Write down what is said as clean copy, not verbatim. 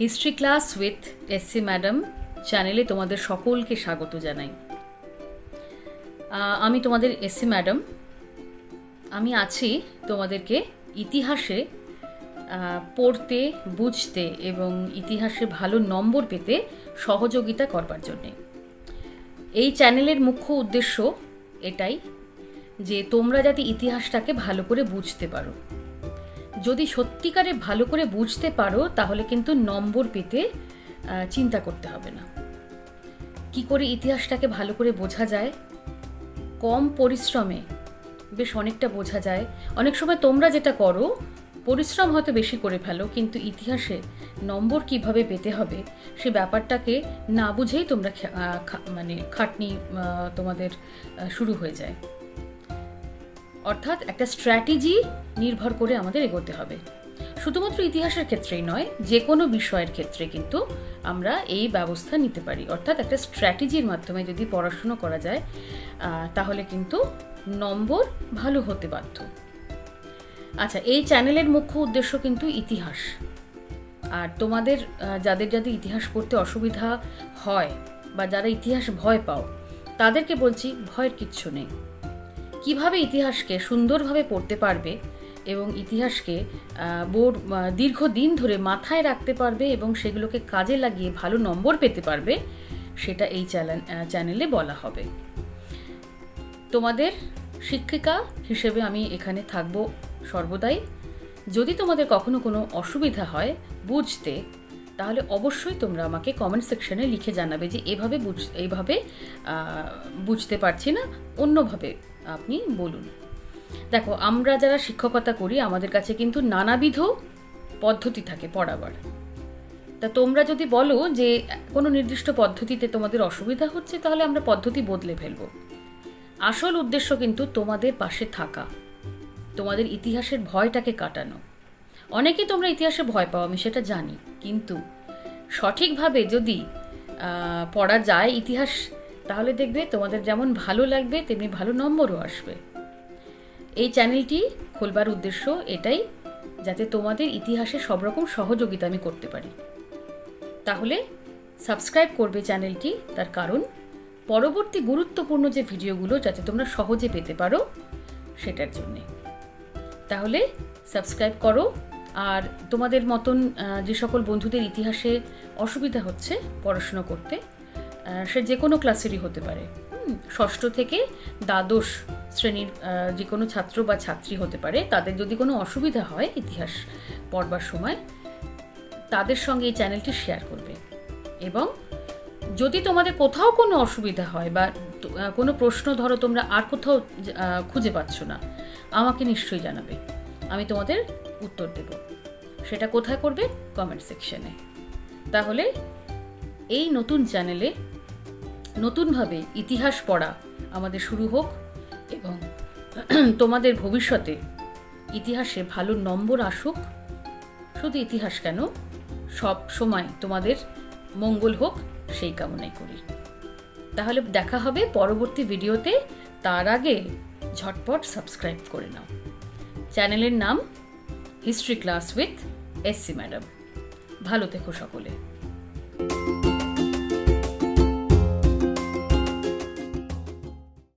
History class with SC madam চ্যানেলে তোমাদের সকলকে স্বাগত জানাই। আমি তোমাদের এসসি ম্যাডাম। আমি আছি তোমাদেরকে ইতিহাসে পড়তে, বুঝতে এবং ইতিহাসে ভালো নম্বর পেতে সহযোগিতা করবার জন্যে। এই চ্যানেলের মুখ্য উদ্দেশ্য এটাই যে তোমরা যাতে ইতিহাসটাকে ভালো করে বুঝতে পারো। যদি সত্যিকারে ভালো করে বুঝতে পারো তাহলে কিন্তু নম্বর পেতে চিন্তা করতে হবে না। কি করে ইতিহাসটাকে ভালো করে বোঝা যায়? কম পরিশ্রমে বেশ অনেকটা বোঝা যায়। অনেক সময় তোমরা যেটা করো, পরিশ্রম হয়তো বেশি করে ফেলো, কিন্তু ইতিহাসে নম্বর কিভাবে পেতে হবে সে ব্যাপারটাকে না বুঝেই তোমরা খাটনি তোমাদের শুরু হয়ে যায়। অর্থাৎ একটা স্ট্র্যাটেজি নির্ভর করে আমাদের এগোতে হবে। শুধুমাত্র ইতিহাসের ক্ষেত্রেই নয়, যে কোনো বিষয়ের ক্ষেত্রে কিন্তু আমরা এই ব্যবস্থা নিতে পারি। অর্থাৎ একটা স্ট্র্যাটেজির মাধ্যমে যদি পড়াশুনো করা যায় তাহলে কিন্তু নম্বর ভালো হতে বাধ্য। আচ্ছা, এই চ্যানেলের মুখ্য উদ্দেশ্য কিন্তু ইতিহাস। আর তোমাদের যাদের ইতিহাস পড়তে অসুবিধা হয় বা যারা ইতিহাস ভয় পাও, তাদেরকে বলছি ভয়ের কিচ্ছু নেই। কিভাবে ইতিহাসকে সুন্দরভাবে পড়তে পারবে এবং ইতিহাসকে দীর্ঘদিন ধরে মাথায় রাখতে পারবে এবং সেগুলোকে কাজে লাগিয়ে ভালো নম্বর পেতে পারবে, সেটা এই চ্যানেলে বলা হবে। তোমাদের শিক্ষিকা হিসেবে আমি এখানে থাকব সর্বদাই। যদি তোমাদের কখনো কোনো অসুবিধা হয় বুঝতে, তাহলে অবশ্যই তোমরা আমাকে কমেন্ট সেকশনে লিখে জানাবে যে এইভাবে বুঝতে পারছি না, অন্যভাবে আপনি বলুন। দেখো, আমরা যারা শিক্ষকতা করি আমাদের কাছে কিন্তু নানাবিধ পদ্ধতি থাকে পড়াবার। তা তোমরা যদি বলো যে কোনো নির্দিষ্ট পদ্ধতিতে তোমাদের অসুবিধা হচ্ছে, তাহলে আমরা পদ্ধতি বদলে ফেলব। আসল উদ্দেশ্য কিন্তু তোমাদের পাশে থাকা, তোমাদের ইতিহাসের ভয়টাকে কাটানো। অনেকেই তোমরা ইতিহাসে ভয় পাও, আমি সেটা জানি, কিন্তু সঠিকভাবে যদি পড়া যায় ইতিহাস, তাহলে দেখবে তোমাদের যেমন ভালো লাগবে তেমনি ভালো নম্বরও আসবে। এই চ্যানেলটি খোলবার উদ্দেশ্য এটাই, যাতে তোমাদের ইতিহাসে সব রকম সহযোগিতা আমি করতে পারি। তাহলে সাবস্ক্রাইব করবে চ্যানেলটি, তার কারণ পরবর্তী গুরুত্বপূর্ণ যে ভিডিওগুলো যাতে তোমরা সহজে পেতে পারো সেটার জন্যে। তাহলে সাবস্ক্রাইব করো। আর তোমাদের মতন যে সকল বন্ধুদের ইতিহাসে অসুবিধা হচ্ছে পড়াশুনো করতে, সে যে কোনো ক্লাসেরই হতে পারে, ষষ্ঠ থেকে দ্বাদশ শ্রেণীর যে কোনো ছাত্র বা ছাত্রী হতে পারে, তাদের যদি কোনো অসুবিধা হয় ইতিহাস পড়বার সময়, তাদের সঙ্গে এই চ্যানেলটি শেয়ার করবে। এবং যদি তোমাদের কোথাও কোনো অসুবিধা হয় বা কোনো প্রশ্ন ধরো তোমরা আর কোথাও খুঁজে পাচ্ছ না, আমাকে নিশ্চয়ই জানাবে, আমি তোমাদের উত্তর দেব। সেটা কোথায় করবে? কমেন্ট সেকশনে। তাহলে এই নতুন চ্যানেলে নতুনভাবে ইতিহাস পড়া আমাদের শুরু হোক এবং তোমাদের ভবিষ্যতে ইতিহাসে ভালো নম্বর আসুক। শুধু ইতিহাস কেন, সব সময় তোমাদের মঙ্গল হোক, সেই কামনাই করি। তাহলে দেখা হবে পরবর্তী ভিডিওতে। তার আগে ঝটপট সাবস্ক্রাইব করে নাও। চ্যানেলের নাম history class with SC madam. ভালো থেকো সকলে।